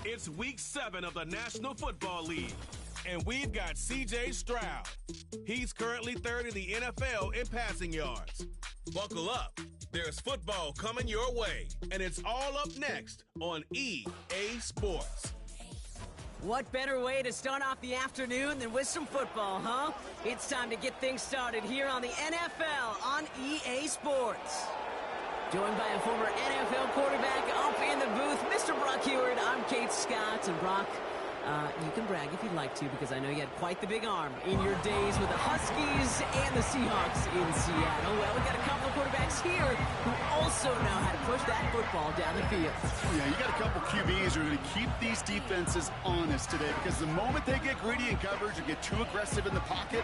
It's week 7 of the National Football League, and we've got C.J. Stroud. He's currently third in the NFL in passing yards. Buckle up. There's football coming your way, and it's all up next on EA Sports. What better way to start off the afternoon than with some football, huh? It's time to get things started here on the NFL on EA Sports. Joined by a former NFL quarterback up in the booth, Mr. Brock Heward. I'm Kate Scott, and Brock, you can brag if you'd like to, because I know you had quite the big arm in your days with the Huskies and the Seahawks in Seattle. Well, we got a couple of quarterbacks here who also know how to push that football down the field. Yeah, you got a couple QBs who are going to keep these defenses honest today, because the moment they get greedy in coverage or get too aggressive in the pocket,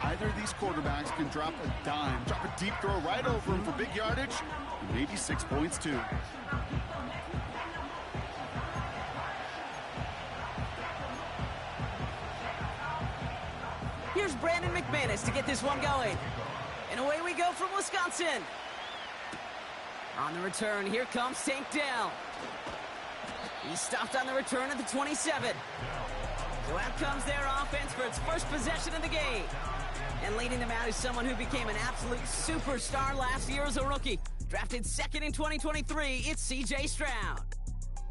either of these quarterbacks can drop a dime, drop a deep throw right over them for big yardage, and maybe 6 points too. Here's Brandon McManus to get this one going. And away we go from Wisconsin. On the return, here comes Tank Dell. He stopped on the return at the 27. So out comes their offense for its first possession of the game. And leading them out is someone who became an absolute superstar last year as a rookie. Drafted second in 2023, it's C.J. Stroud.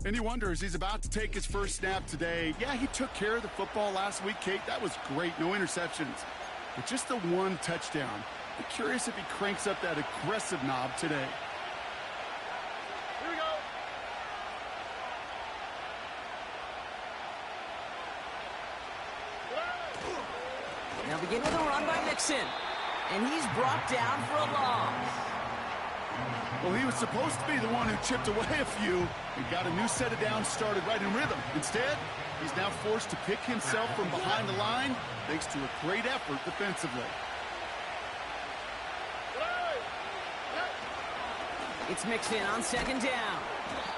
And you wonder, as he's about to take his first snap today, yeah, he took care of the football last week, Kate. That was great, no interceptions. But just the one touchdown. I'm curious if he cranks up that aggressive knob today. Here we go. Now begin with a run by Mixon. And he's brought down for a loss. Well, he was supposed to be the one who chipped away a few and got a new set of downs started right in rhythm. Instead, he's now forced to pick himself from behind the line thanks to a great effort defensively. It's Mixon on second down.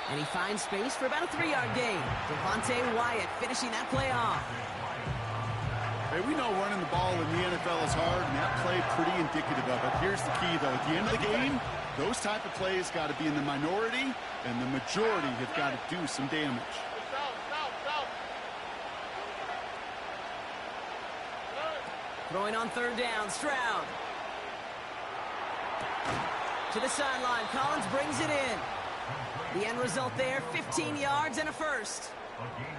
And he finds space for about a 3-yard gain. Devontae Wyatt finishing that play off. Hey, we know running the ball in the NFL is hard, and that play pretty indicative of it. Here's the key, though. At the end of the game, those type of plays got to be in the minority, and the majority have got to do some damage. Throwing on third down, Stroud. To the sideline, Collins brings it in. The end result there, 15 yards and a first.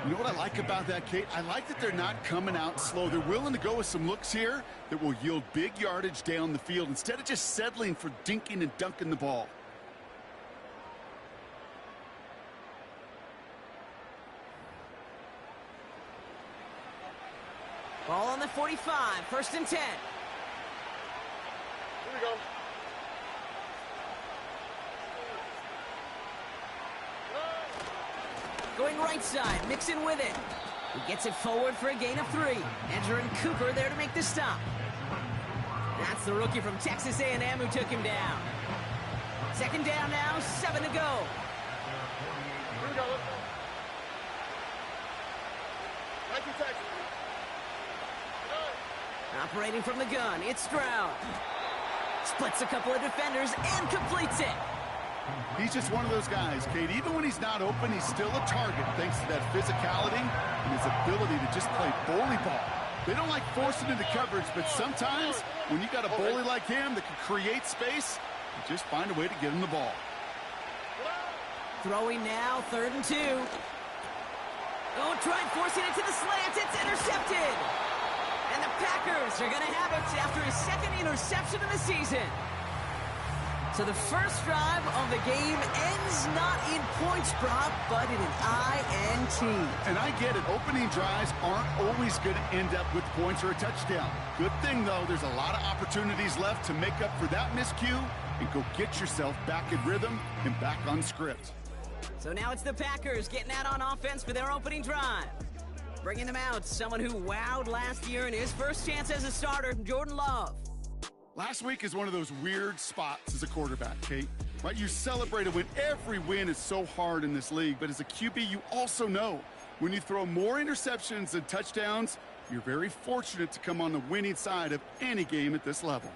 You know what I like about that, Kate? I like that they're not coming out slow. They're willing to go with some looks here that will yield big yardage down the field instead of just settling for dinking and dunking the ball. Ball on the 45, first and 10. Here we go. Going right side, Mixon with it. He gets it forward for a gain of 3. Edger and Cooper there to make the stop. That's the rookie from Texas A&M who took him down. Second down now, 7 to go. Here we go. Let's go. 19 Texas. Operating from the gun, it's Stroud. Splits a couple of defenders and completes it. He's just one of those guys, Kate. Even when he's not open, he's still a target thanks to that physicality and his ability to just play bully ball. They don't like forcing into coverage, but sometimes when you got a bully like him that can create space, you just find a way to get him the ball. Throwing now, 3rd and 2. Oh, tried forcing it to the slant. It's intercepted. And the Packers are going to have it after his second interception of the season. So the first drive of the game ends not in points, Brock, but in an INT. And I get it. Opening drives aren't always going to end up with points or a touchdown. Good thing, though, there's a lot of opportunities left to make up for that miscue and go get yourself back in rhythm and back on script. So now it's the Packers getting out on offense for their opening drive. Bringing them out, someone who wowed last year in his first chance as a starter, Jordan Love. Last week is one of those weird spots as a quarterback, Kate. Right? You celebrate a win. Every win is so hard in this league, but as a QB, you also know when you throw more interceptions than touchdowns, you're very fortunate to come on the winning side of any game at this level.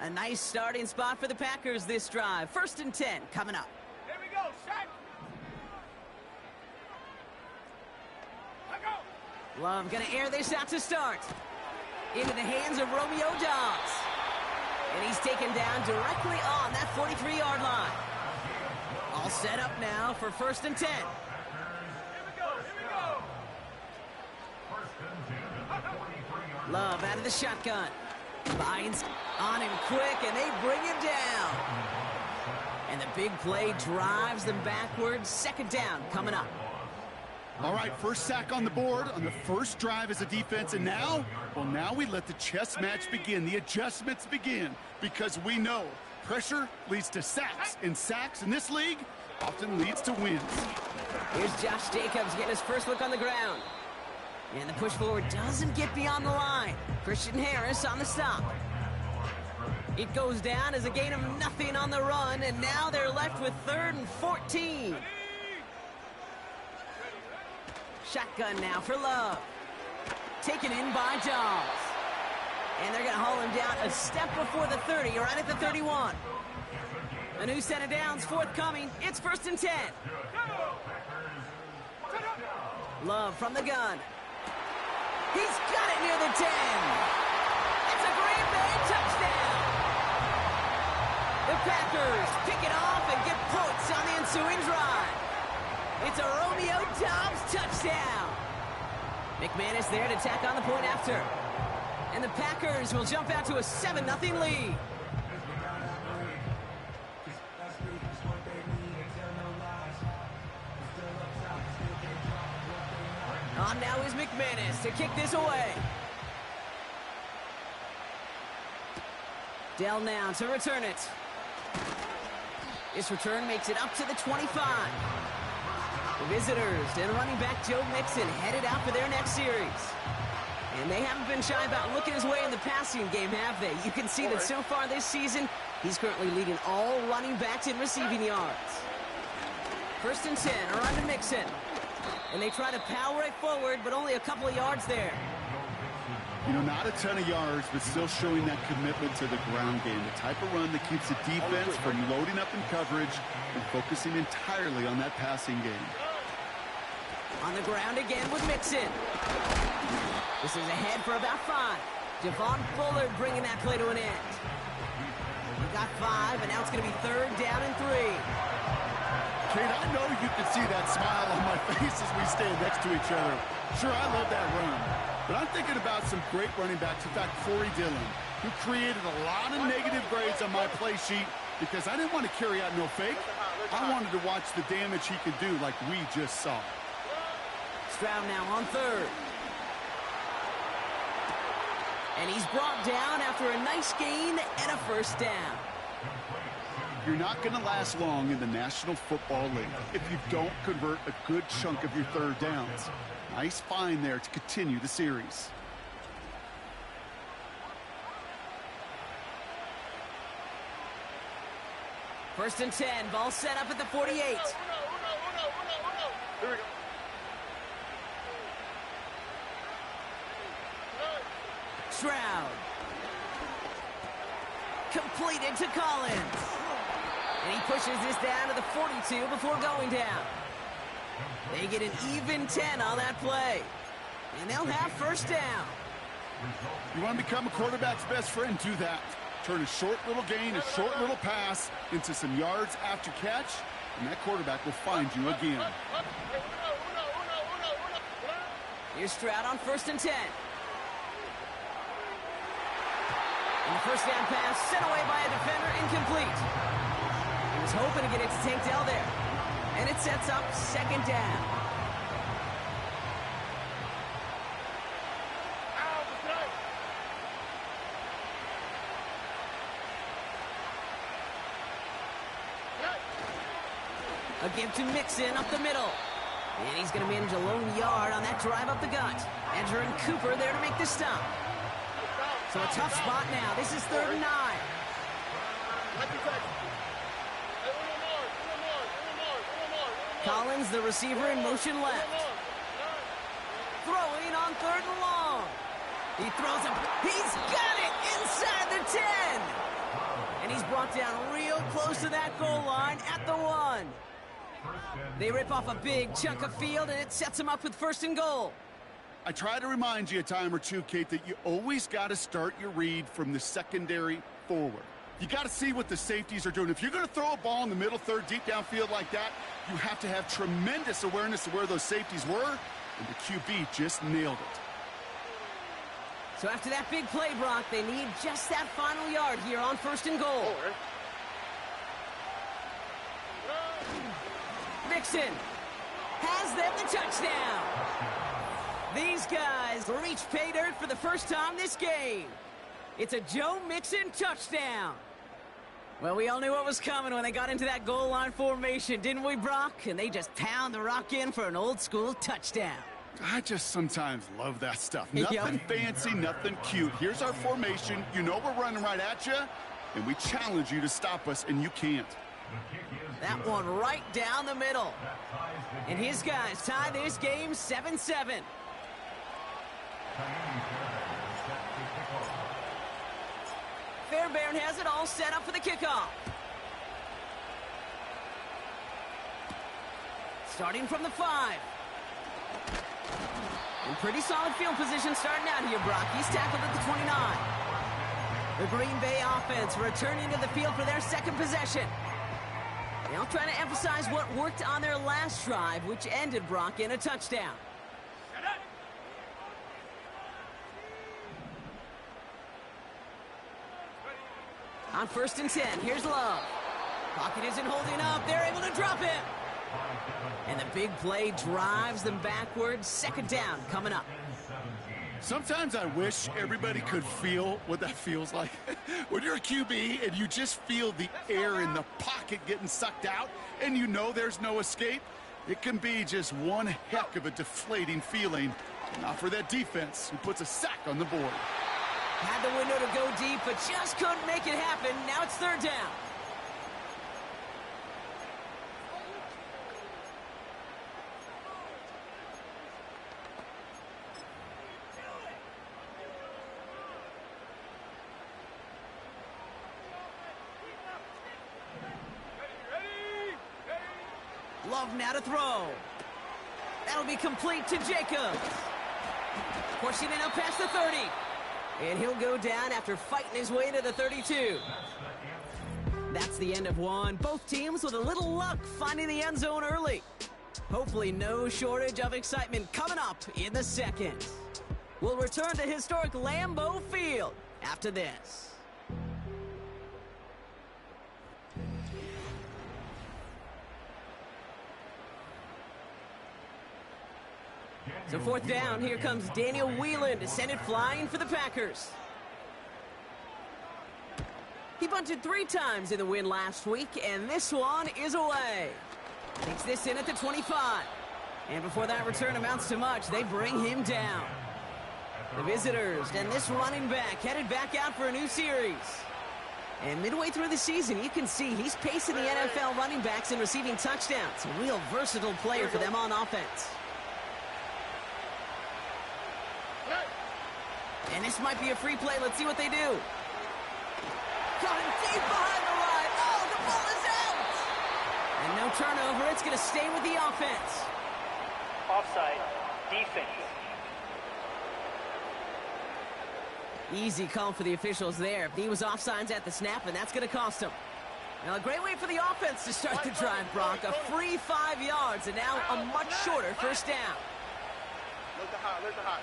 A nice starting spot for the Packers this drive. 1st and 10 coming up. Here we go, Shaq. Let go. Love gonna air this out to start. Into the hands of Romeo Dobbs. And he's taken down directly on that 43-yard line. All set up now for 1st and 10. Here we go, here we go. Love out of the shotgun. Binds on him quick, and they bring him down. And the big play drives them backwards. 2nd down coming up. All right, first sack on the board on the first drive as a defense, and now, well, now we let the chess match begin, the adjustments begin, because we know pressure leads to sacks, and sacks in this league often leads to wins. Here's Josh Jacobs getting his first look on the ground. And the push forward doesn't get beyond the line. Christian Harris on the stop. It goes down as a gain of nothing on the run, and now they're left with 3rd and 14. Shotgun now for Love. Taken in by Dobbs. And they're going to haul him down a step before the 30, right at the 31. A new set of downs forthcoming. It's 1st and 10. Love from the gun. He's got it near the 10. It's a Green Bay touchdown. The Packers pick it off and get points on the ensuing drive. It's a Romeo Dobbs touchdown. McManus there to tack on the point after. And the Packers will jump out to a 7-0 lead. On now is McManus to kick this away. Dell now to return it. This return makes it up to the 25. The visitors and running back Joe Mixon headed out for their next series. And they haven't been shy about looking his way in the passing game, have they? You can see that so far this season, he's currently leading all running backs in receiving yards. 1st and 10 are on to Mixon. And they try to power it forward, but only a couple of yards there. You know, not a ton of yards, but still showing that commitment to the ground game. The type of run that keeps the defense from loading up in coverage and focusing entirely on that passing game. On the ground again with Mixon. This is ahead for about 5. Javon Fuller bringing that play to an end. We got 5, and now it's going to be 3rd down and 3. Kate, I know you can see that smile on my face as we stand next to each other. Sure, I love that run. But I'm thinking about some great running backs. In fact, Corey Dillon, who created a lot of negative grades on my play sheet because I didn't want to carry out no fake. I wanted to watch the damage he could do like we just saw. Stroud now on 3rd. And he's brought down after a nice gain and a 1st down. You're not going to last long in the National Football League if you don't convert a good chunk of your 3rd downs. Nice find there to continue the series. First and 10, ball set up at the 48. Here we go. Stroud. Completed to Collins. And he pushes this down to the 42 before going down. They get an even 10 on that play. And they'll have 1st down. You want to become a quarterback's best friend, do that. Turn a short little gain, a short little pass into some yards after catch, and that quarterback will find you again. Here's Stroud on 1st and 10. And the 1st down pass sent away by a defender, incomplete. He was hoping to get it to Tank Dell there. And it sets up 2nd down. A give to Mixon up the middle. And he's going to manage a lone yard on that drive up the gut. Edger and Cooper there to make the stop. So a tough spot now. This is 3rd and 9. Collins, the receiver, in motion left. Throwing on 3rd and long. He throws him. He's got it inside the 10. And he's brought down real close to that goal line at the 1. They rip off a big chunk of field, and it sets them up with 1st and goal. I try to remind you a time or two, Kate, that you always got to start your read from the secondary forward. You got to see what the safeties are doing. If you're going to throw a ball in the middle third, deep downfield like that, you have to have tremendous awareness of where those safeties were, and the QB just nailed it. So after that big play, Brock, they need just that final yard here on 1st and goal. Mixon has them the touchdown. These guys reach pay dirt for the first time this game. It's a Joe Mixon touchdown. Well, we all knew what was coming when they got into that goal line formation, didn't we, Brock? And they just pound the rock in for an old-school touchdown. I just sometimes love that stuff. Nothing fancy, nothing cute. Here's our formation. You know we're running right at you, and we challenge you to stop us, and you can't. That one right down the middle. And his guys tie this game 7-7. Fairbairn has it all set up for the kickoff. Starting from the 5. In pretty solid field position starting out here, Brock. He's tackled at the 29. The Green Bay offense returning to the field for their second possession. Now trying to emphasize what worked on their last drive, which ended, Brock, in a touchdown. On 1st and 10, here's Love. Pocket isn't holding up. They're able to drop him. And the big play drives them backwards. 2nd down coming up. Sometimes I wish everybody could feel what that feels like. When you're a QB and you just feel the air in the pocket getting sucked out and you know there's no escape, it can be just one heck of a deflating feeling. Not for that defense who puts a sack on the board. Had the window to go deep, but just couldn't make it happen. Now it's 3rd down. Love now to throw. That'll be complete to Jacobs. Pushing it up past the 30. And he'll go down after fighting his way to the 32. That's the end of one. Both teams with a little luck finding the end zone early. Hopefully no shortage of excitement coming up in the second. We'll return to historic Lambeau Field after this. So 4th down, here comes Daniel Whelan to send it flying for the Packers. He bunted 3 times in the win last week, and this one is away. Takes this in at the 25. And before that return amounts to much, they bring him down. The visitors and this running back headed back out for a new series. And midway through the season, you can see he's pacing the NFL running backs and receiving touchdowns. A real versatile player for them on offense. And this might be a free play. Let's see what they do. Got him deep behind the line. Oh, the ball is out. And no turnover. It's going to stay with the offense. Offside. Defense. Easy call for the officials there. He was offsides at the snap, and that's going to cost him. Now, a great way for the offense to start the drive, Brock. A free 5 yards, and now a much shorter 1st down. Look the high.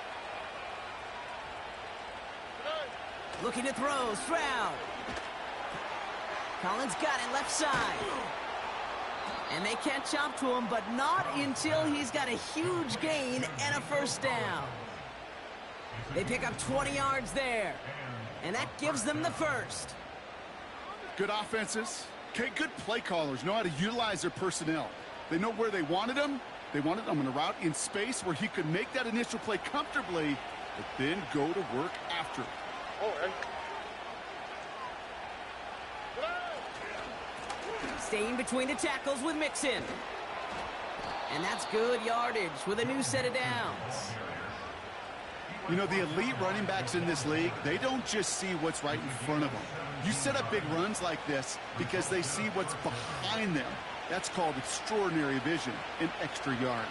Looking to throw, Stroud. Collins got it left side. And they catch up to him, but not until he's got a huge gain and a 1st down. They pick up 20 yards there. And that gives them the 1st. Good offenses. Okay, good play callers know how to utilize their personnel. They know where they wanted him. They wanted him on a route in space where he could make that initial play comfortably, but then go to work after it. Staying between the tackles with Mixon. And that's good yardage with a new set of downs. You know, the elite running backs in this league, they don't just see what's right in front of them. You set up big runs like this because they see what's behind them. That's called extraordinary vision and extra yards.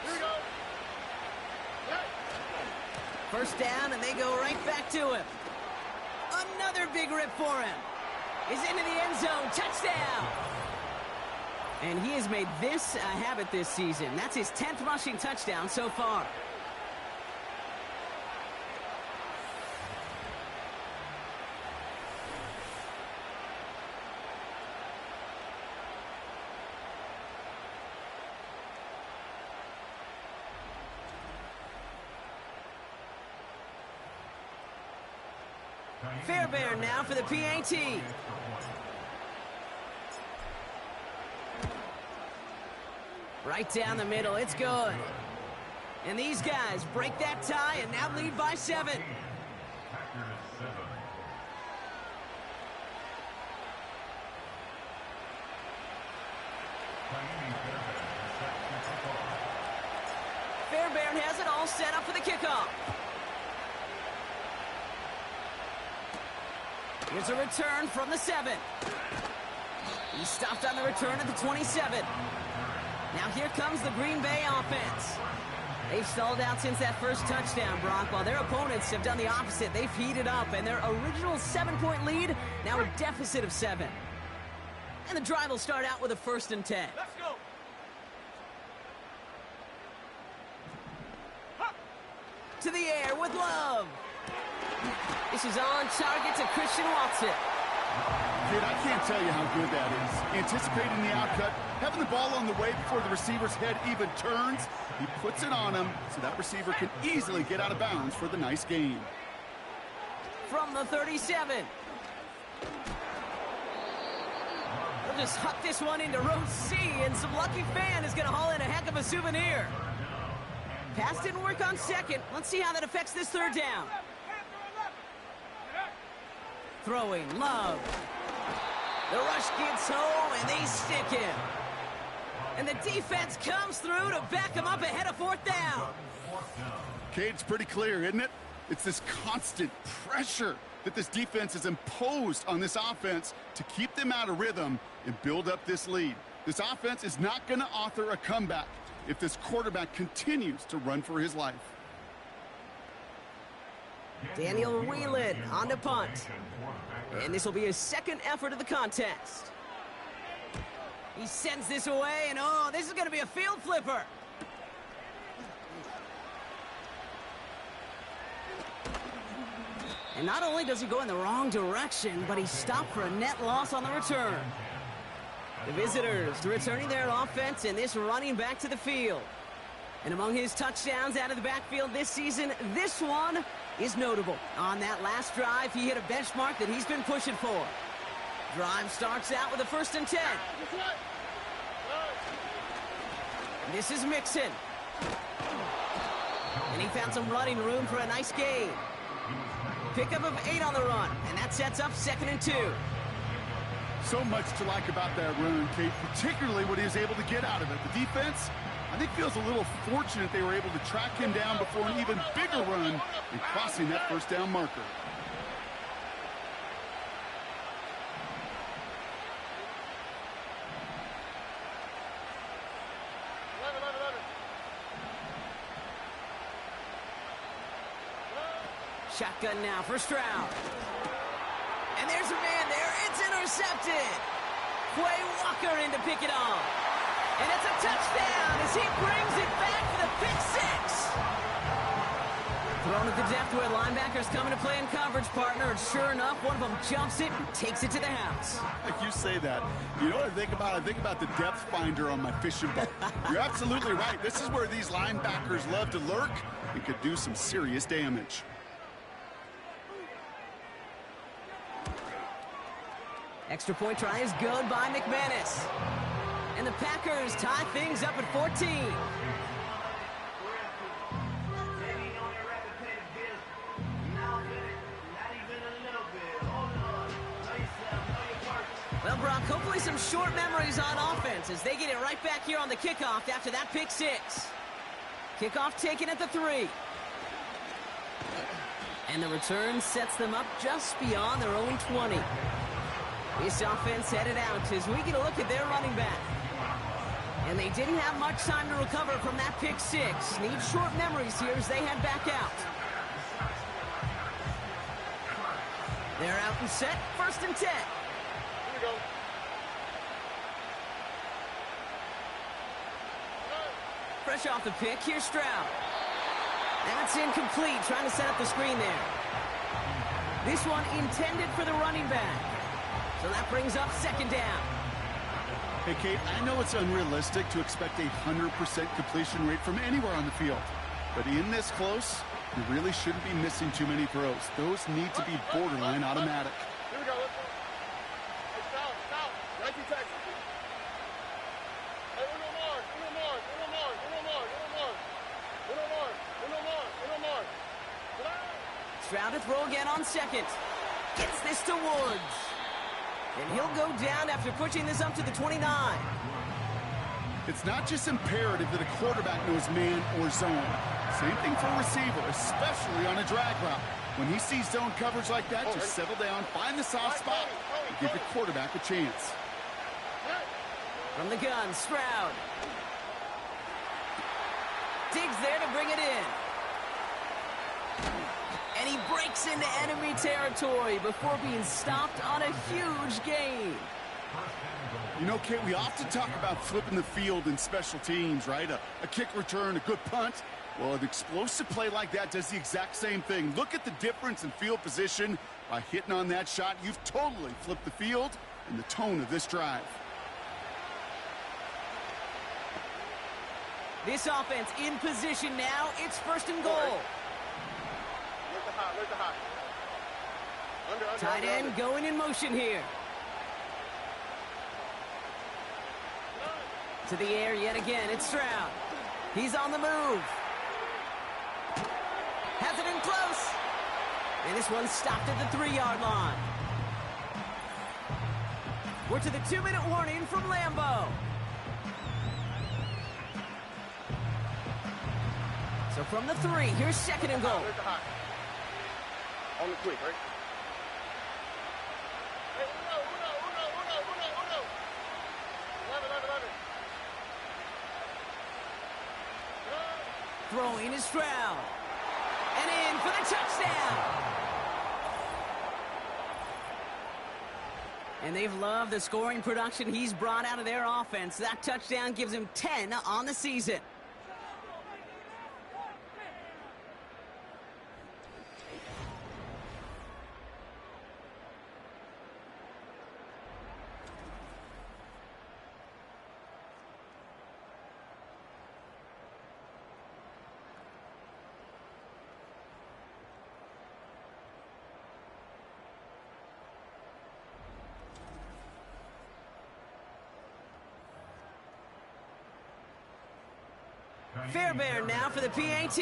First down, and they go right back to him. Another big rip for him. He's into the end zone. Touchdown. And he has made this a habit this season. That's his 10th rushing touchdown so far. Fairbairn now for the PAT. Right down the middle, it's good. And these guys break that tie and now lead by 7. Fairbairn has it all set up for the kickoff. Here's a return from the 7. He stopped on the return at the 27. Now here comes the Green Bay offense. They've stalled out since that first touchdown, Brock, while their opponents have done the opposite. They've heated up, and their original 7-point lead, now a deficit of 7. And the drive will start out with a 1st and 10. Let's go. To the air with Love. This is on target to Christian Watson. Kid, I can't tell you how good that is. Anticipating the outcut, having the ball on the way before the receiver's head even turns. He puts it on him so that receiver can easily get out of bounds for the nice gain. From the 37. We'll just huck this one into row C, and some lucky fan is going to haul in a heck of a souvenir. Pass didn't work on 2nd. Let's see how that affects this 3rd down. Throwing, Love. The rush gets home, and they stick him. And the defense comes through to back him up ahead of 4th down. Kate, it's pretty clear, isn't it? It's this constant pressure that this defense has imposed on this offense to keep them out of rhythm and build up this lead. This offense is not going to author a comeback if this quarterback continues to run for his life. Daniel Whelan on the punt. And this will be his 2nd effort of the contest. He sends this away, and oh, this is going to be a field flipper. And not only does he go in the wrong direction, but he's stopped for a net loss on the return. The visitors returning their offense, and this running back to the field. And among his touchdowns out of the backfield this season, this one is notable. On that last drive, he hit a benchmark that he's been pushing for. Drive starts out with a 1st and 10. This is Mixon. And he found some running room for a nice gain. Pickup of 8 on the run, and that sets up 2nd and 2. So much to like about that run, Kate, particularly what he was able to get out of it. The defense, I think, feels a little fortunate they were able to track him down before an even bigger run and crossing that 1st down marker. Shotgun now for Stroud. And there's a man there. It's intercepted. Quay Walker in to pick it off. And it's a touchdown as he brings it back for the pick 6. Thrown at the depth where linebackers come into play in coverage, partner. And sure enough, one of them jumps it and takes it to the house. Like you say that, you know what I think about? I think about the depth finder on my fishing boat. You're absolutely right. This is where these linebackers love to lurk and could do some serious damage. Extra point try is good by McManus. And the Packers tie things up at 14. Well, Brock, hopefully some short memories on offense as they get it right back here on the kickoff after that pick 6. Kickoff taken at the 3. And the return sets them up just beyond their own 20. This offense headed out as we get a look at their running back. And they didn't have much time to recover from that pick six. Need short memories here as they head back out. They're out and set, 1st and 10. Here we go. Fresh off the pick, here's Stroud. That's incomplete, trying to set up the screen there. This one intended for the running back. So that brings up 2nd down. Hey, Kate, I know it's unrealistic to expect a 100% completion rate from anywhere on the field. But in this close, you really shouldn't be missing too many throws. Those need to be borderline automatic. Here we go. Let's go. Hey, stop. Nike Texas. Hey, Uno Mars. Stroud to throw again on 2nd. Gets this to Woods. And he'll go down after pushing this up to the 29. It's not just imperative that a quarterback knows man or zone. Same thing for a receiver, especially on a drag route. When he sees zone coverage like that, just settle down, find the soft spot, and give the quarterback a chance. From the gun, Stroud. Digs there to bring it in. And he breaks into enemy territory before being stopped on a huge gain. You know, Kate, we often talk about flipping the field in special teams, right? A kick return, a good punt. Well, an explosive play like that does the exact same thing. Look at the difference in field position. By hitting on that shot, you've totally flipped the field and the tone of this drive. This offense in position now. It's 1st and goal. Where's the high? Under, Tight end going in motion here. To the air yet again. It's Stroud. He's on the move. Has it in close. And this one's stopped at the 3-yard line. We're to the 2-minute warning from Lambeau. So from the 3, here's 2nd and goal. Where's the high? On the quick, right? Hey, Uno. 11. Throwing is Stroud. And in for the touchdown. And they've loved the scoring production he's brought out of their offense. That touchdown gives him 10 on the season. Fairbairn now for the PAT.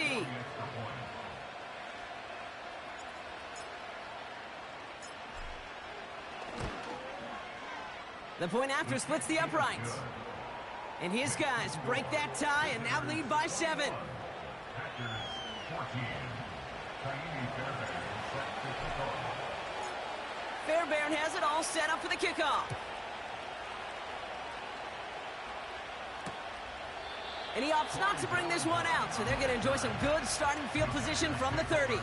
The point after splits the uprights. And his guys break that tie and now lead by 7. Fairbairn has it all set up for the kickoff. And he opts not to bring this one out, so they're going to enjoy some good starting field position from the 30.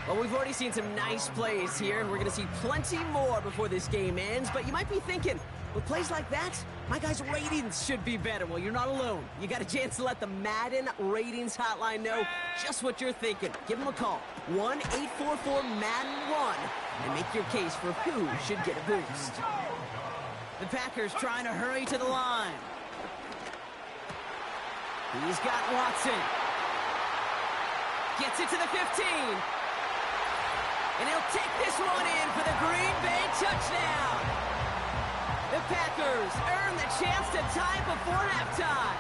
Well, we've already seen some nice plays here, and we're going to see plenty more before this game ends. But you might be thinking, with plays like that, my guys' ratings should be better. Well, you're not alone. You got a chance to let the Madden ratings hotline know just what you're thinking. Give them a call, 1-844-MADDEN-1, and make your case for who should get a boost. The Packers trying to hurry to the line. He's got Watson. Gets it to the 15. And he'll take this one in for the Green Bay touchdown. The Packers earn the chance to tie before halftime.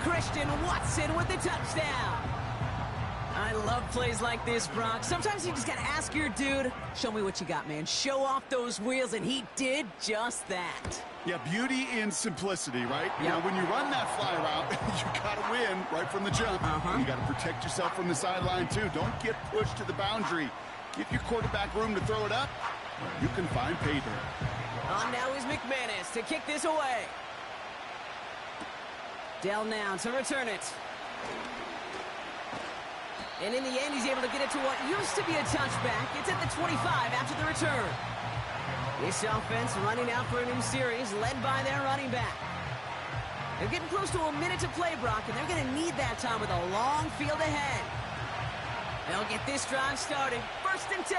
Christian Watson with the touchdown. I love plays like this, Brock. Sometimes you just gotta ask your dude, show me what you got, man. Show off those wheels, and he did just that. Yeah, beauty in simplicity, right? Yep. Now, when you run that fly route, you got to win right from the jump. You got to protect yourself from the sideline, too. Don't get pushed to the boundary. Give your quarterback room to throw it up. You can find pay there. On now is McManus to kick this away. Dell now to return it. And in the end, he's able to get it to what used to be a touchback. It's at the 25 after the return. This offense running out for a new series, led by their running back. They're getting close to a minute to play, Brock, and they're going to need that time with a long field ahead. They'll get this drive started. 1st and 10.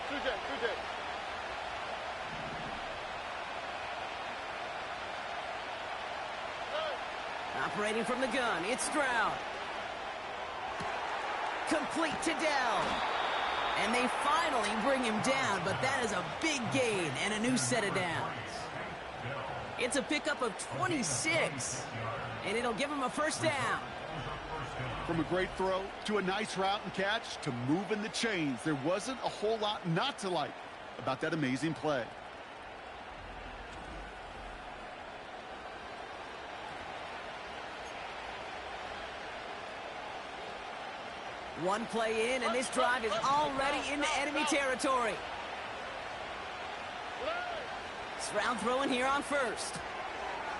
CJ. Operating from the gun, it's Stroud. Complete to Dell. And they finally bring him down, but that is a big gain and a new set of downs. It's a pickup of 26, and it'll give him a 1st down. From a great throw to a nice route and catch to moving the chains, there wasn't a whole lot not to like about that amazing play. One play in, and this drive is already into enemy territory. Stroud throwing here on 1st.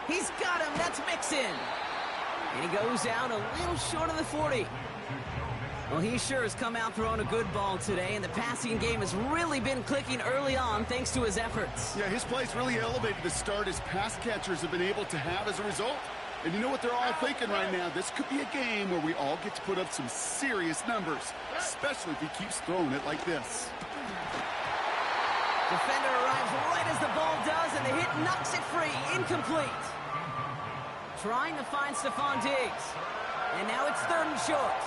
He's got him. That's Mixon. And he goes down a little short of the 40. Well, he sure has come out throwing a good ball today, and the passing game has really been clicking early on thanks to his efforts. Yeah, his play's really elevated the start his pass catchers have been able to have as a result. And you know what they're all thinking right now? This could be a game where we all get to put up some serious numbers, especially if he keeps throwing it like this. Defender arrives right as the ball does, and the hit knocks it free. Incomplete. Trying to find Stephon Diggs. And now it's 3rd and short.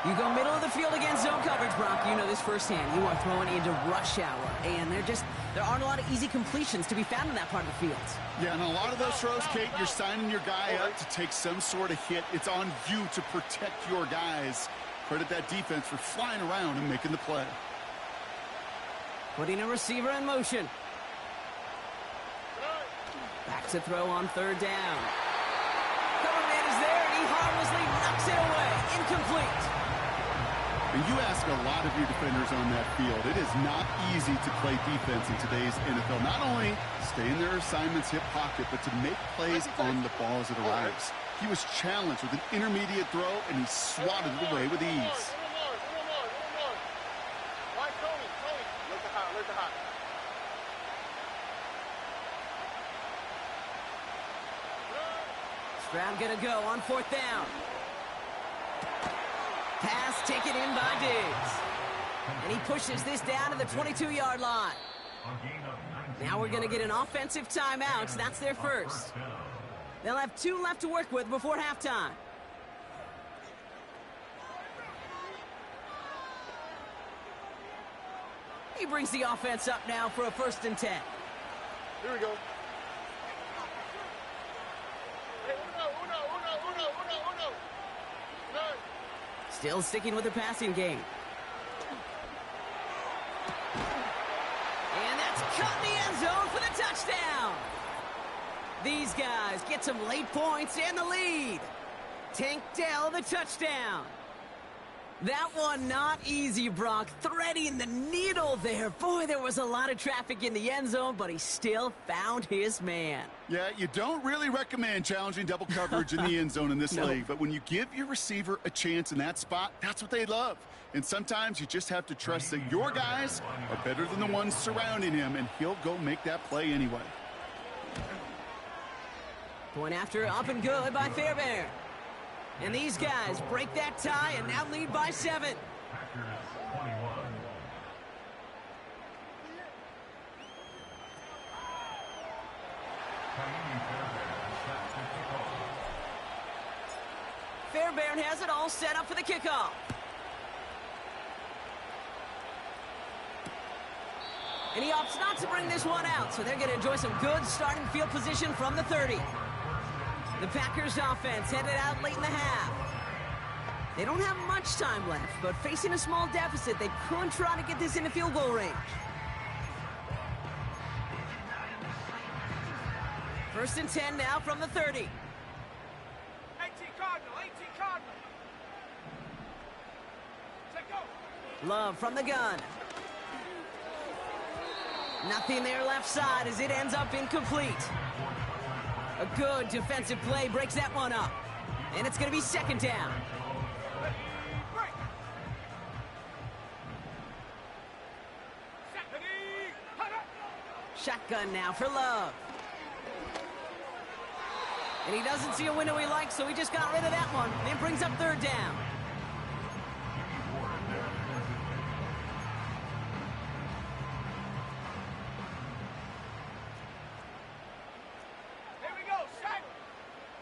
You go middle of the field against zone coverage, Brock. You know this firsthand. You are throwing into rush hour, and there aren't a lot of easy completions to be found in that part of the field. Yeah, and a lot of those throws, Kate, you're signing your guy up to take some sort of hit. It's on you to protect your guys. Credit that defense for flying around and making the play. Putting a receiver in motion. Back to throw on 3rd down. Cover man is there, and he harmlessly knocks it away. Incomplete. And you ask a lot of your defenders on that field. It is not easy to play defense in today's NFL. Not only stay in their assignment's hip pocket, but to make plays on the ball as it arrives. He was challenged with an intermediate throw, and he swatted it away with ease. Stroud gonna go on 4th down. Pass taken in by Diggs. And he pushes this down to the 22-yard line. Now we're going to get an offensive timeout. That's their 1st. They'll have 2 left to work with before halftime. He brings the offense up now for a 1st and 10. Here we go. Still sticking with the passing game. And that's caught in the end zone for the touchdown. These guys get some late points and the lead. Tank Dell the touchdown. That one not easy, Brock. Threading the needle there. Boy, there was a lot of traffic in the end zone, but he still found his man. Yeah, you don't really recommend challenging double coverage in the end zone in this league, but when you give your receiver a chance in that spot, that's what they love. And sometimes you just have to trust that your guys are better than the ones surrounding him, and he'll go make that play anyway. Point after up and good by Fairbairn. And these guys break that tie and now lead by 7. Fairbairn has it all set up for the kickoff. And he opts not to bring this one out, so they're going to enjoy some good starting field position from the 30. The Packers offense headed out late in the half. They don't have much time left, but facing a small deficit, they could try to get this into field goal range. First and 10 now from the 30. 18 Cardinal, 18 Cardinal. Check go. Love from the gun. Nothing there left side as it ends up incomplete. A good defensive play breaks that one up. And it's going to be second down. Shotgun now for Love. And he doesn't see a window he likes, so he just got rid of that one. And it brings up third down. Here we go, set.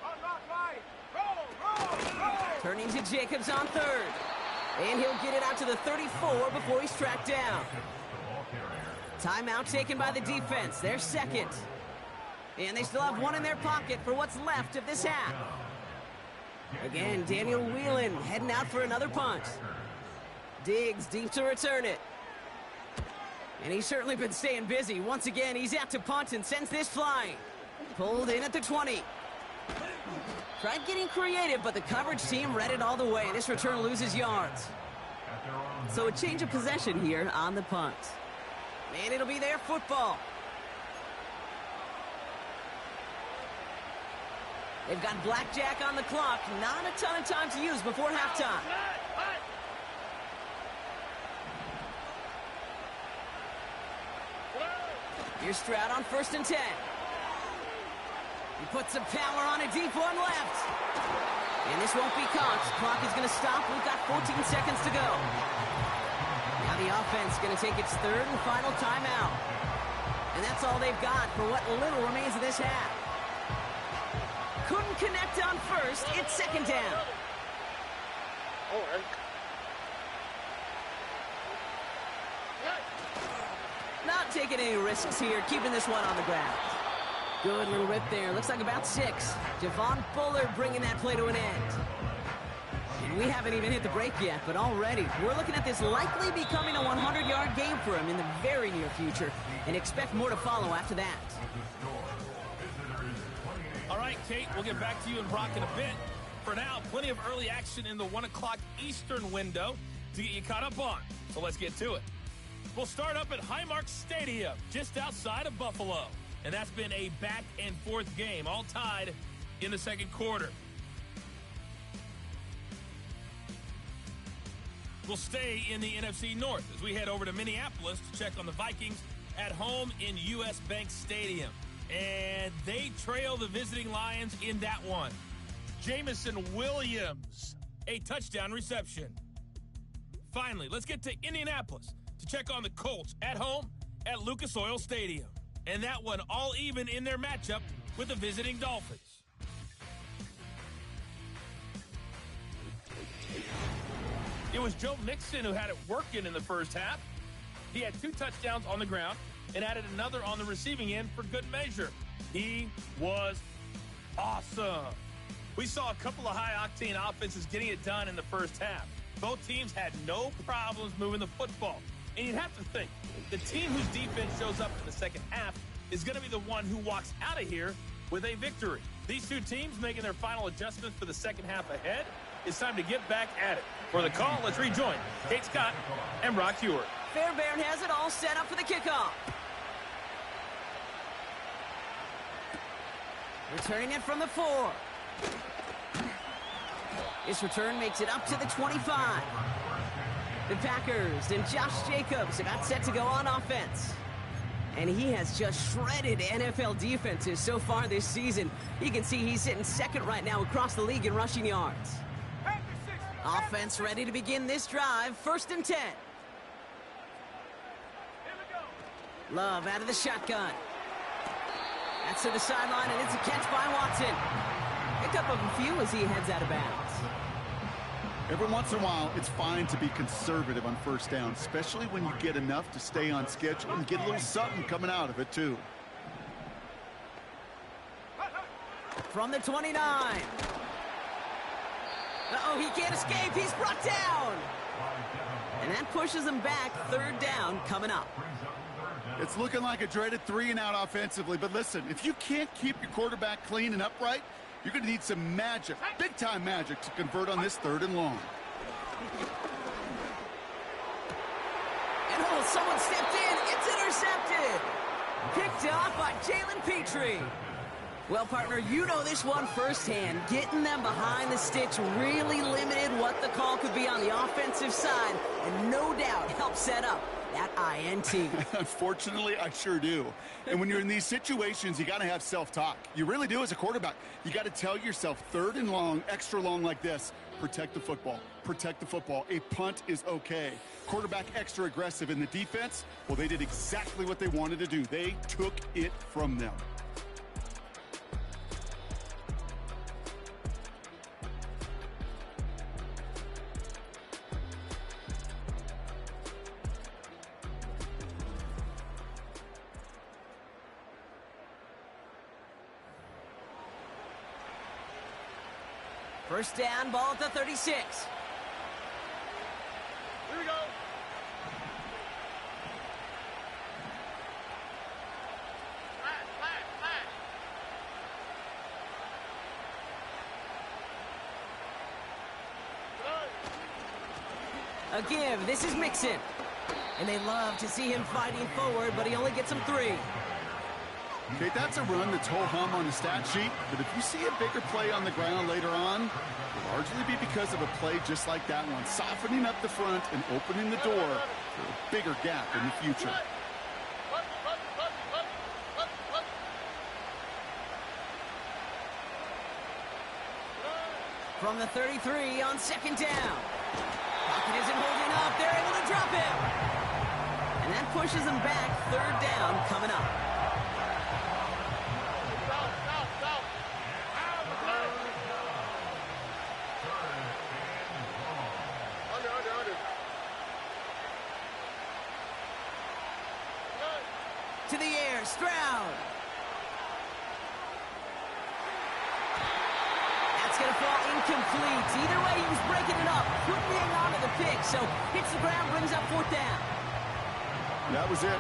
On rock right. Roll. Turning to Jacobs on third. And he'll get it out to the 34 before he's tracked down. Timeout taken by the defense. Their second. And they still have one in their pocket for what's left of this half. Again, Daniel Whelan heading out for another punt. Diggs deep to return it. And he's certainly been staying busy. Once again, he's out to punt and sends this flying. Pulled in at the 20. Tried getting creative, but the coverage team read it all the way. This return loses yards. So a change of possession here on the punt. And it'll be their football. They've got blackjack on the clock. Not a ton of time to use before halftime. Here's Stroud on first and 10. He puts some power on a deep one left. And this won't be caught. Clock is going to stop. We've got 14 seconds to go. Now the offense is going to take its third and final timeout. And that's all they've got for what little remains of this half. Couldn't connect on first. It's second down. Not taking any risks here, keeping this one on the ground. Good little rip there. Looks like about 6. Javon Bullard bringing that play to an end. And we haven't even hit the break yet, but already we're looking at this likely becoming a 100-yard game for him in the very near future, and expect more to follow after that. All right, Kate, we'll get back to you and Brock in a bit. For now, plenty of early action in the 1 o'clock Eastern window to get you caught up on. So let's get to it. We'll start up at Highmark Stadium, just outside of Buffalo. And that's been a back-and-forth game, all tied in the second quarter. We'll stay in the NFC North as we head over to Minneapolis to check on the Vikings at home in U.S. Bank Stadium. And they trail the visiting Lions in that one. Jamison Williams, a touchdown reception. Finally, let's get to Indianapolis to check on the Colts at home at Lucas Oil Stadium. And that one all even in their matchup with the visiting Dolphins. It was Joe Mixon who had it working in the first half. He had 2 touchdowns on the ground and added another on the receiving end for good measure. He was awesome. We saw a couple of high-octane offenses getting it done in the first half. Both teams had no problems moving the football. And you'd have to think, the team whose defense shows up in the second half is going to be the one who walks out of here with a victory. These two teams making their final adjustments for the second half ahead. It's time to get back at it. For the call, let's rejoin Kate Scott and Brock Heward. Fairbairn has it all set up for the kickoff. Returning it from the 4. This return makes it up to the 25. The Packers and Josh Jacobs got set to go on offense. And he has just shredded NFL defenses so far this season. You can see he's sitting second right now across the league in rushing yards. Offense ready to begin this drive. First and 10. Love out of the shotgun. That's to the sideline, and it's a catch by Watson. Picked up a few as he heads out of bounds. Every once in a while, it's fine to be conservative on first down, especially when you get enough to stay on schedule and get a little something coming out of it, too. From the 29. Uh-oh, he can't escape. He's brought down. And that pushes him back. Third down coming up. It's looking like a dreaded 3-and-out offensively, but listen, if you can't keep your quarterback clean and upright, you're going to need some magic, big-time magic, to convert on this 3rd and long. And someone stepped in. It's intercepted. Picked off by Jalen Petrie. Well, partner, you know this one firsthand. Getting them behind the sticks really limited what the call could be on the offensive side, and no doubt helped set up that INT. Unfortunately, I sure do. And when you're in these situations, you got to have self-talk. You really do as a quarterback. You got to tell yourself 3rd and long, extra long like this, protect the football. Protect the football. A punt is okay. Quarterback extra aggressive in the defense, well, they did exactly what they wanted to do. They took it from them. First down, ball at the 36. Here we go. A give. This is Mixon. And they love to see him fighting forward, but he only gets them 3. Okay, that's a run that's ho-hum on the stat sheet, but if you see a bigger play on the ground later on, it'll largely be because of a play just like that one, softening up the front and opening the door for a bigger gap in the future. From the 33 on 2nd down. Pocket isn't holding up. They're able to drop him. And that pushes them back. 3rd down coming up. To the air, Stroud. That's going to fall incomplete. Either way, he was breaking it up. Couldn't hang on to the pick, so hits the ground, brings up 4th down. That was it.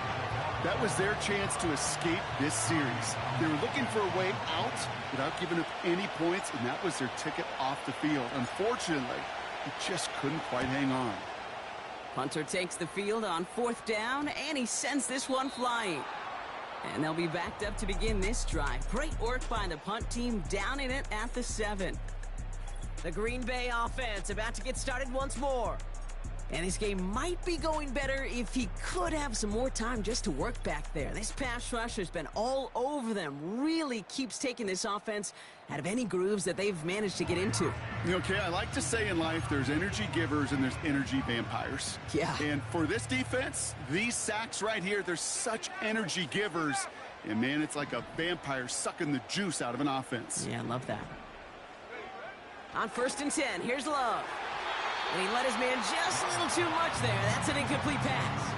That was their chance to escape this series. They were looking for a way out without giving up any points, and that was their ticket off the field. Unfortunately, he just couldn't quite hang on. Punter takes the field on 4th down, and he sends this one flying. And they'll be backed up to begin this drive. Great work by the punt team, down in it at the 7. The Green Bay offense about to get started once more. And this game might be going better if he could have some more time just to work back there. This pass rush has been all over them. Really keeps taking this offense out of any grooves that they've managed to get into. Okay, I like to say in life there's energy givers and there's energy vampires. Yeah. And for this defense, these sacks right here, they're such energy givers. And, man, it's like a vampire sucking the juice out of an offense. Yeah, I love that. On 1st and 10, here's Love. And he let his man just a little too much there. That's an incomplete pass.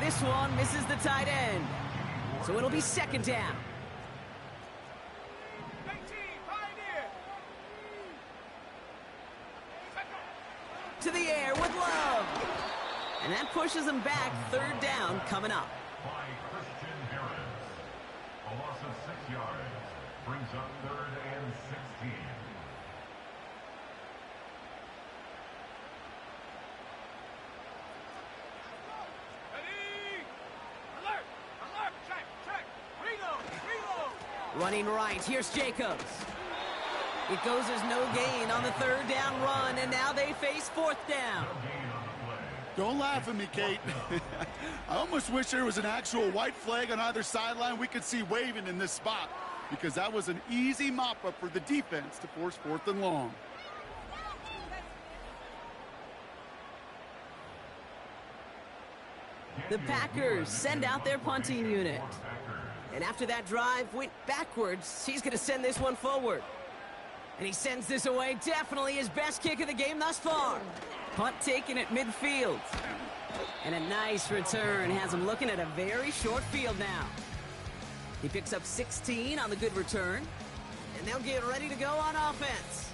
This one misses the tight end. So it'll be 2nd down. To the air with Love. And that pushes him back. 3rd down coming up. By Christian Harris. A loss of 6 yards. Brings up 3rd and 16. Running right, here's Jacobs. It goes as no gain on the 3rd down run, and now they face 4th down. Don't laugh at me, Kate. I almost wish there was an actual white flag on either sideline we could see waving in this spot, because that was an easy mop-up for the defense to force 4th and long. The Packers send out their punting unit. And after that drive went backwards, he's going to send this one forward. And he sends this away, definitely his best kick of the game thus far. Punt taken at midfield. And a nice return has him looking at a very short field now. He picks up 16 on the good return. And they'll get ready to go on offense.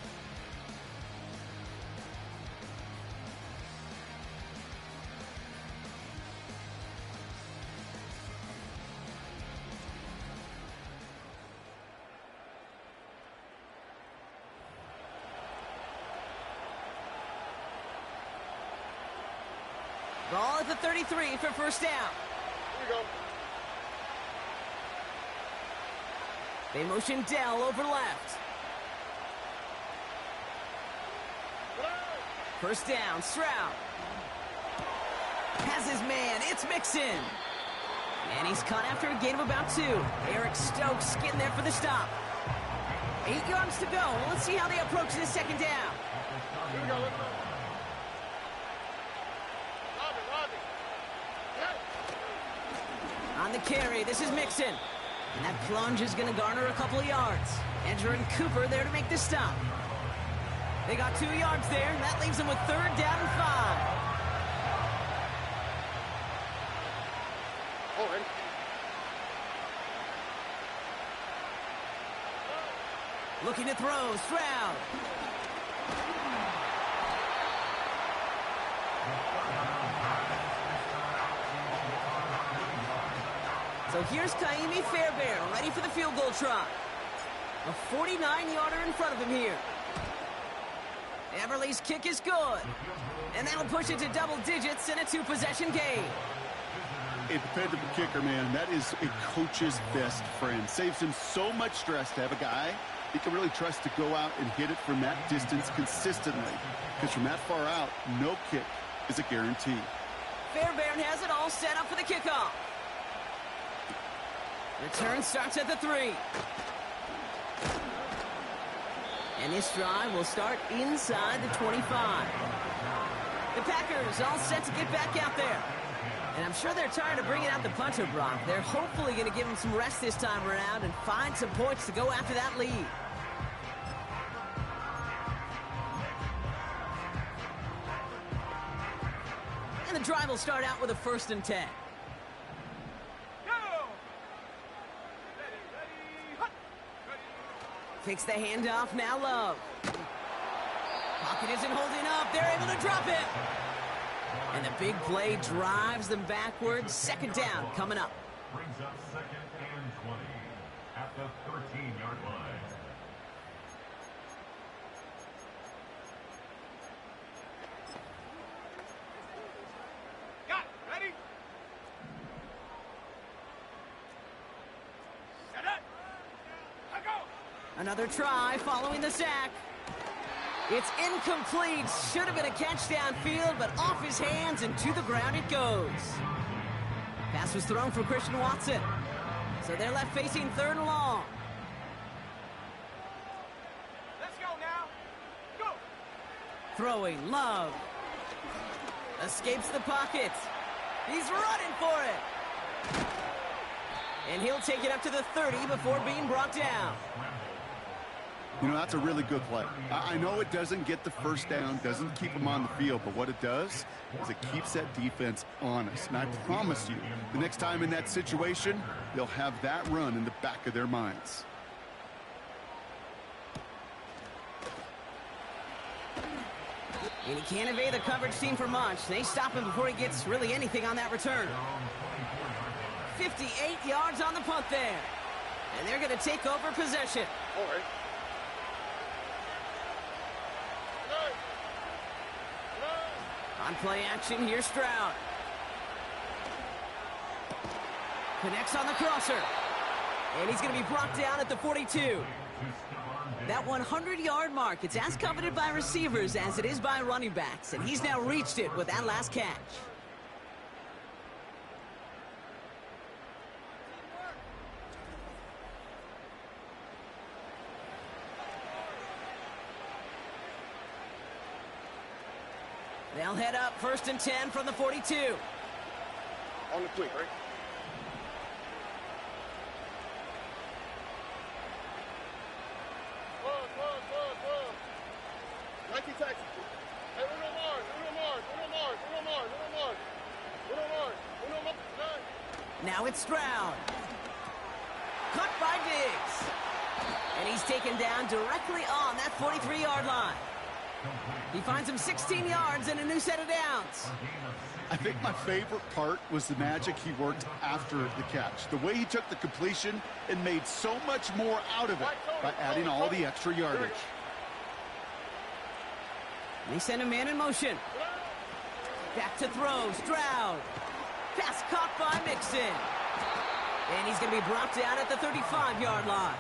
Ball at the 33 for first down. Here we go. They motion Dell over left. First down, Stroud. Has his man, it's Mixon. And he's caught after a gain of about 2. Eric Stokes getting there for the stop. 8 yards to go. Well, let's see how they approach this second down. Here we go. On the carry, this is Mixon. And that plunge is going to garner a couple of yards. Edger and Cooper there to make the stop. They got 2 yards there, and that leaves them with 3rd down and 5. All right. Looking to throw, Stroud. So here's Kaimi Fairbairn, ready for the field goal try. A 49-yarder in front of him here. Everly's kick is good. And that'll push it to double digits in a 2-possession game. A dependable kicker, man. That is a coach's best friend. Saves him so much stress to have a guy he can really trust to go out and hit it from that distance consistently. Because from that far out, no kick is a guarantee. Fairbairn has it all set up for the kickoff. Return starts at the 3. And this drive will start inside the 25. The Packers all set to get back out there. And I'm sure they're tired of bringing out the punter, Brock. They're hopefully going to give him some rest this time around and find some points to go after that lead. And the drive will start out with a 1st and 10. Takes the handoff, now Love. Pocket isn't holding up, they're able to drop it. And the big play drives them backwards. 2nd down coming up. Brings up 2nd and 20 at the 13-yard line. Got it. Ready? Set up. Let go. Another try following the sack. It's incomplete. Should have been a catch downfield, but off his hands and to the ground it goes. Pass was thrown for Christian Watson. So they're left facing 3rd and long. Let's go now. Go. Throwing, Love. Escapes the pocket. He's running for it. And he'll take it up to the 30 before being brought down. You know, that's a really good play. I know it doesn't get the first down, doesn't keep them on the field, but what it does is it keeps that defense honest. And I promise you, the next time in that situation, they'll have that run in the back of their minds. And he can't evade the coverage team for much. They stop him before he gets really anything on that return. 58 yards on the punt there. And they're going to take over possession. All right. On play action, here's Stroud. Connects on the crosser. And he's going to be brought down at the 42. That 100-yard mark, it's as coveted by receivers as it is by running backs. And he's now reached it with that last catch. They'll head up 1st and 10 from the 42. On the quick, right? Nike taxi. Hey, Uno Mars. Now it's Stroud. Cut by Diggs. And he's taken down directly on that 43-yard line. He finds him 16 yards and a new set of downs. I think my favorite part was the magic he worked after the catch. The way he took the completion and made so much more out of it by adding all the extra yardage. They send a man in motion. Back to throw, Stroud. Pass caught by Mixon. And he's going to be brought down at the 35-yard line.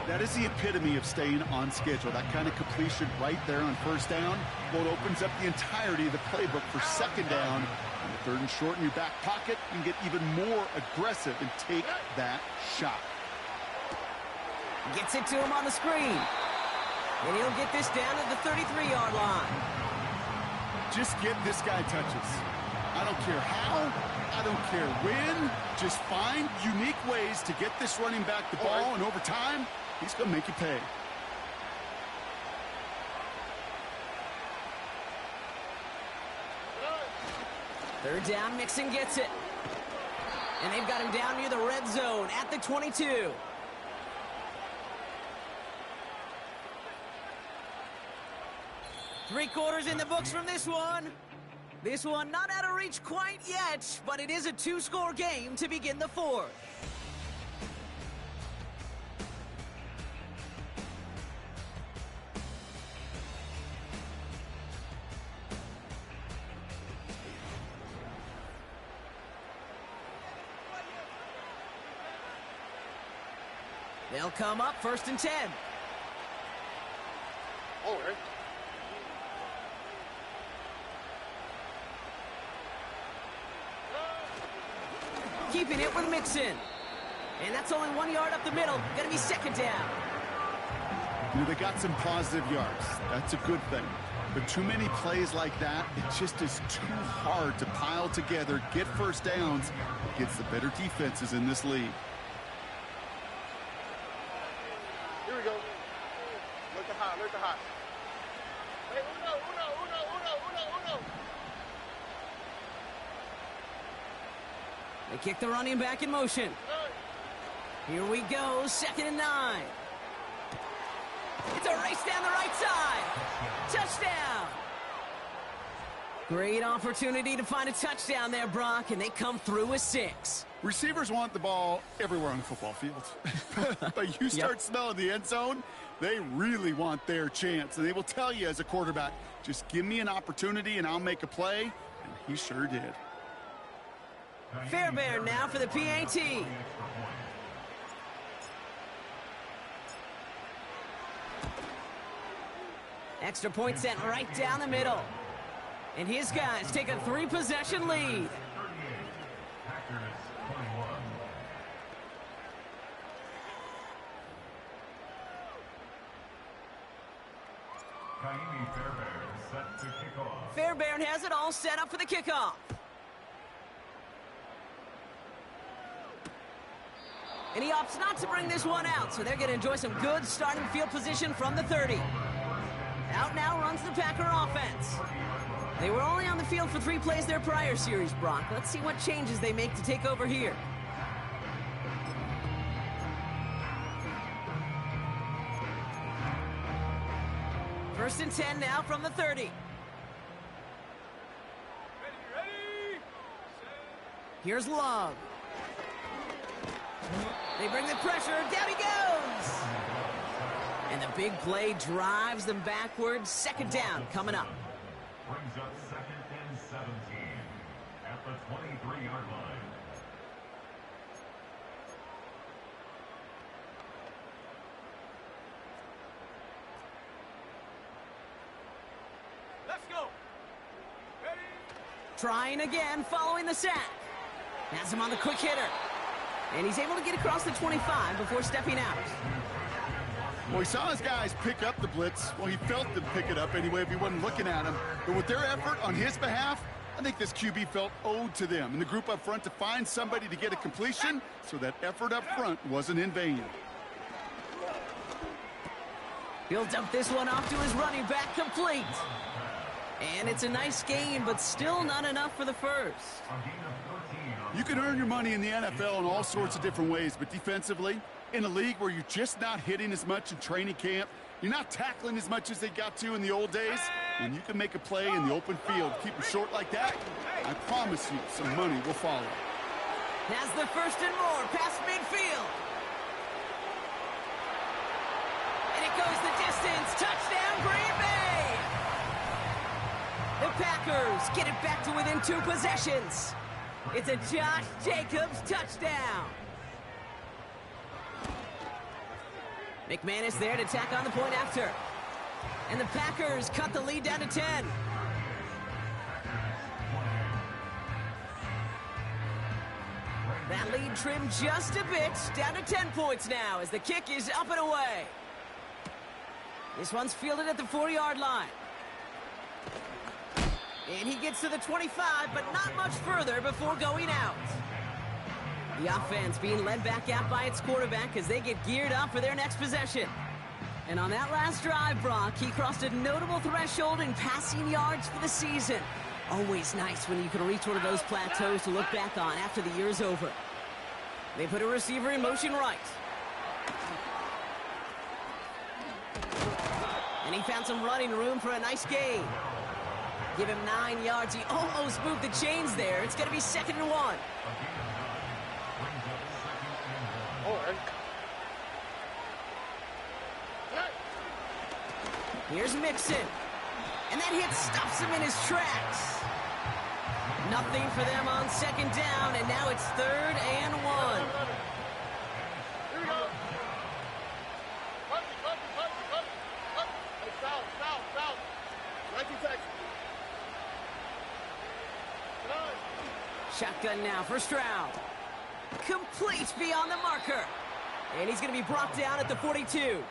That is the epitome of staying on schedule. That kind of completion right there on first down. Well, it opens up the entirety of the playbook for second down. On the third and short in your back pocket, you can get even more aggressive and take that shot. Gets it to him on the screen. And he'll get this down at the 33-yard line. Just get this guy touches. I don't care how, I don't care when. Just find unique ways to get this running back the ball, and over time, he's going to make you pay. Third down, Mixon gets it. And they've got him down near the red zone at the 22. Three quarters in the books from this one. This one not out of reach quite yet, but it is a two-score game to begin the fourth. They'll come up first and 10. Keeping it with Mixon. And that's only 1 yard up the middle. Gonna be second down. You know, they got some positive yards. That's a good thing. But too many plays like that, it just is too hard to pile together, get first downs against the better defenses in this league. Here we go. Look at hot, look at hot. Hey, uno. They kick the running back in motion. Here we go, 2nd and 9. It's a race down the right side. Touchdown. Great opportunity to find a touchdown there, Brock, and they come through with 6. Receivers want the ball everywhere on the football field. But you start smelling the end zone, they really want their chance. And they will tell you as a quarterback, just give me an opportunity and I'll make a play. And he sure did. Fairbairn now for the PAT. Extra point sent right down the middle. And his guys take a 3-possession lead. Fairbairn has it all set up for the kickoff. And he opts not to bring this one out, so they're going to enjoy some good starting field position from the 30. Out now runs the Packer offense. They were only on the field for 3 plays their prior series, Brock. Let's see what changes they make to take over here. First and 10 now from the 30. Ready. Here's Love. They bring the pressure. Down he goes. And the big play drives them backwards. 2nd down coming up. Brings up 2nd and 17 at the 23-yard line. Let's go. Ready. Trying again following the sack. Has him on the quick hitter. And he's able to get across the 25 before stepping out. Well, he saw his guys pick up the blitz. Well, he felt them pick it up anyway if he wasn't looking at him. But with their effort on his behalf, I think this QB felt owed to them and the group up front to find somebody to get a completion, so that effort up front wasn't in vain. He'll dump this one off to his running back, complete. And it's a nice gain, but still not enough for the first. You can earn your money in the NFL in all sorts of different ways, but defensively, In a league where you're just not hitting as much in training camp, you're not tackling as much as they got to in the old days, and you can make a play in the open field, keep them short like that, I promise you some money will follow. Has the first and more past midfield. And it goes the distance. Touchdown, Green Bay! The Packers get it back to within 2 possessions. It's a Josh Jacobs touchdown. McManus there to tack on the point after. And the Packers cut the lead down to 10. That lead trimmed just a bit, down to 10 points now as the kick is up and away. This one's fielded at the 4-yard line. And he gets to the 25, but not much further before going out. The offense being led back out by its quarterback as they get geared up for their next possession. And on that last drive, Brock, he crossed a notable threshold in passing yards for the season. Always nice when you can reach one of those plateaus to look back on after the year's over. They put a receiver in motion right. And he found some running room for a nice gain. Give him 9 yards. He almost moved the chains there. It's going to be 2nd and 1. Here's Mixon. And that hit stops him in his tracks. Nothing for them on 2nd down, and now it's 3rd and 1. Here we go. Hey, foul. Nike Texas. Shotgun now for Stroud. Complete beyond the marker. And he's going to be brought down at the 42.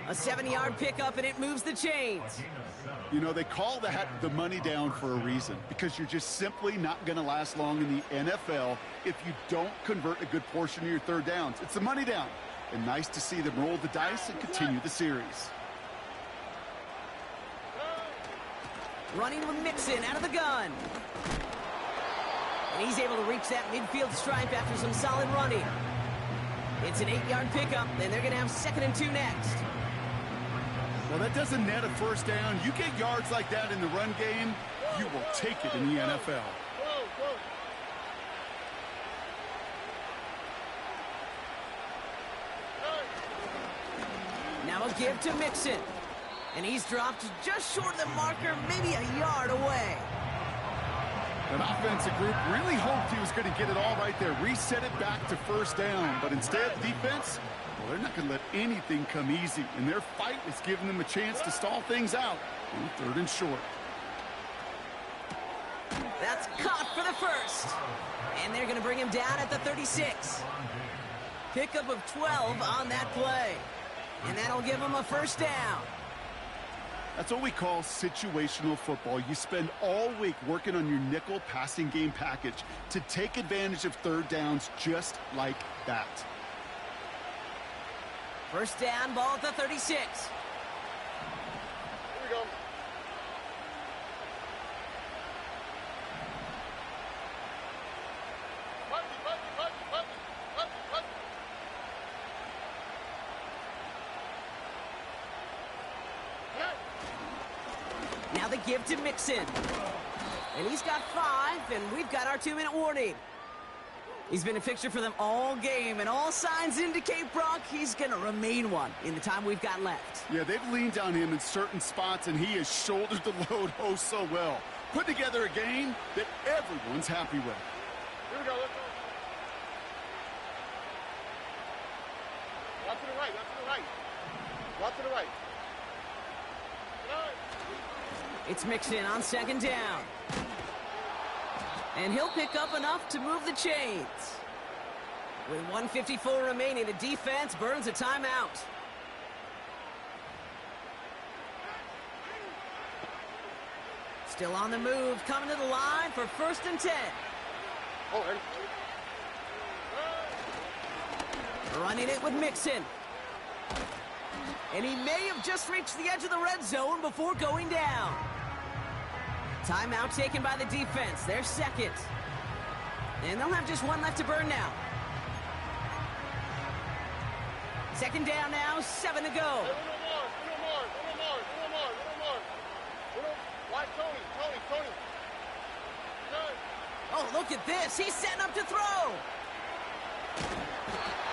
A 7-yard pickup, and it moves the chains. You know, they call that the money down for a reason, because you're just simply not going to last long in the NFL if you don't convert a good portion of your 3rd downs. It's the money down. And nice to see them roll the dice and continue the series. Running with Mixon out of the gun. And he's able to reach that midfield stripe after some solid running. It's an 8-yard pickup, and they're going to have 2nd and 2 next. Well, that doesn't net a 1st down. You get yards like that in the run game, you will take it in the NFL. Now a give to Mixon. And he's dropped just short of the marker, maybe a yard away. That offensive group really hoped he was going to get it all right there, reset it back to 1st down. But instead, the defense, well, they're not going to let anything come easy. And their fight is giving them a chance to stall things out on 3rd and short. That's caught for the 1st. And they're going to bring him down at the 36. Pickup of 12 on that play. And that'll give him a 1st down. That's what we call situational football. You spend all week working on your nickel passing game package to take advantage of 3rd downs just like that. 1st down, ball at the 36. Here we go. Now the give to Mixon. And he's got 5, and we've got our 2-minute warning. He's been a fixture for them all game, and all signs indicate, Brock, he's going to remain one in the time we've got left. Yeah, they've leaned on him in certain spots, and he has shouldered the load oh so well. Put together a game that everyone's happy with. Here we go. Let's go. Walk to the right. Walk to the right. It's Mixon on 2nd down. And he'll pick up enough to move the chains. With 1:54 remaining, the defense burns a timeout. Still on the move, coming to the line for 1st and 10. Running it with Mixon. And he may have just reached the edge of the red zone before going down. Timeout taken by the defense. They're 2nd. And they'll have just 1 left to burn now. Second down now, 7 to go. Hey, watch Tony. Good. Oh, look at this. He's setting up to throw.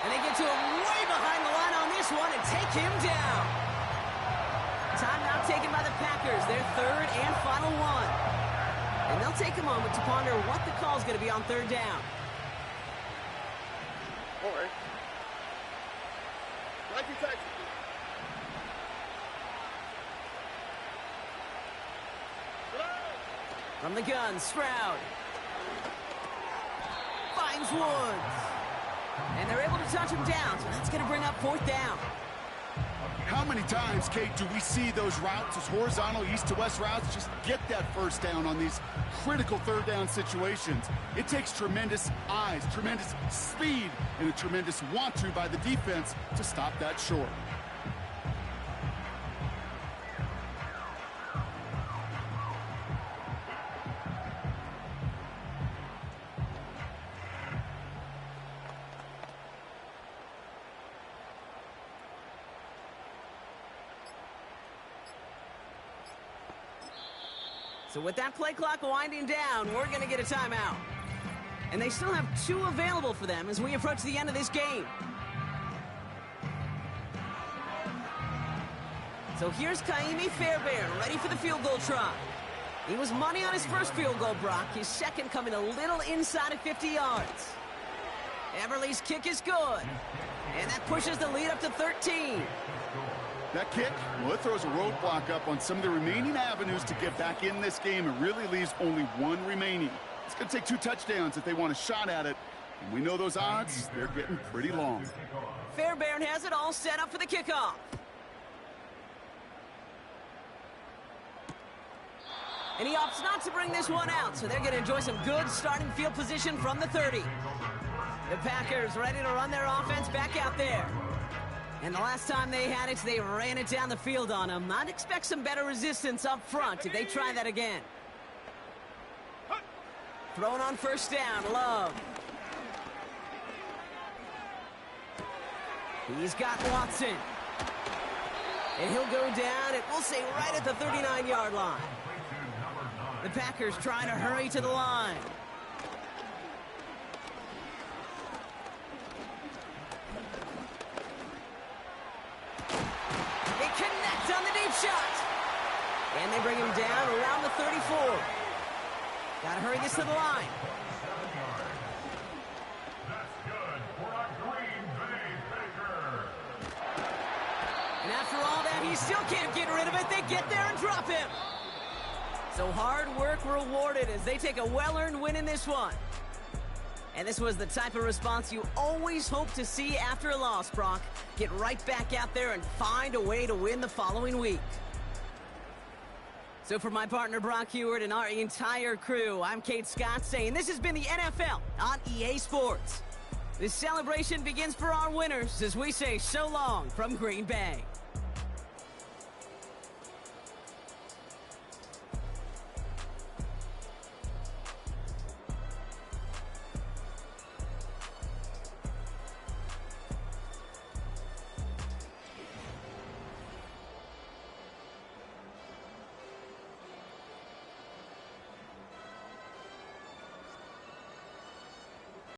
And they get to him way behind the line on this one and take him down. Timeout taken by the Packers, their third and final one. And they'll take a moment to ponder what the call's going to be on third down. All right. Like you texted. From the gun, Stroud. Finds Woods. And they're able to touch him down, so that's going to bring up fourth down. How many times, Kate, do we see those routes, those horizontal east-to-west routes, just get that first down on these critical third down situations? It takes tremendous eyes, tremendous speed, and a tremendous want-to by the defense to stop that short. So with that play clock winding down, we're going to get a timeout. And they still have 2 available for them as we approach the end of this game. So here's Kaimi Fairbairn, ready for the field goal try. He was money on his first field goal, Brock. His second coming a little inside of 50 yards. Everly's kick is good. And that pushes the lead up to 13. That kick, well, it throws a roadblock up on some of the remaining avenues to get back in this game. It really leaves only one remaining. It's going to take 2 touchdowns if they want a shot at it. And we know those odds, they're getting pretty long. Fairbairn has it all set up for the kickoff. And he opts not to bring this one out, so they're going to enjoy some good starting field position from the 30. The Packers ready to run their offense back out there. And the last time they had it, they ran it down the field on them. I'd expect some better resistance up front if they try that again. Thrown on first down, Love. He's got Watson. And he'll go down, and we'll say right at the 39-yard line. The Packers trying to hurry to the line. Shot. And they bring him down around the 34. Gotta hurry this to the line. That's good for a Green Bay Packer. And after all that, he still can't get rid of it. They get there and drop him. So hard work rewarded as they take a well-earned win in this one. And this was the type of response you always hope to see after a loss, Brock. Get right back out there and find a way to win the following week. So for my partner, Brock Heward, and our entire crew, I'm Kate Scott saying this has been the NFL on EA Sports. This celebration begins for our winners as we say so long from Green Bay.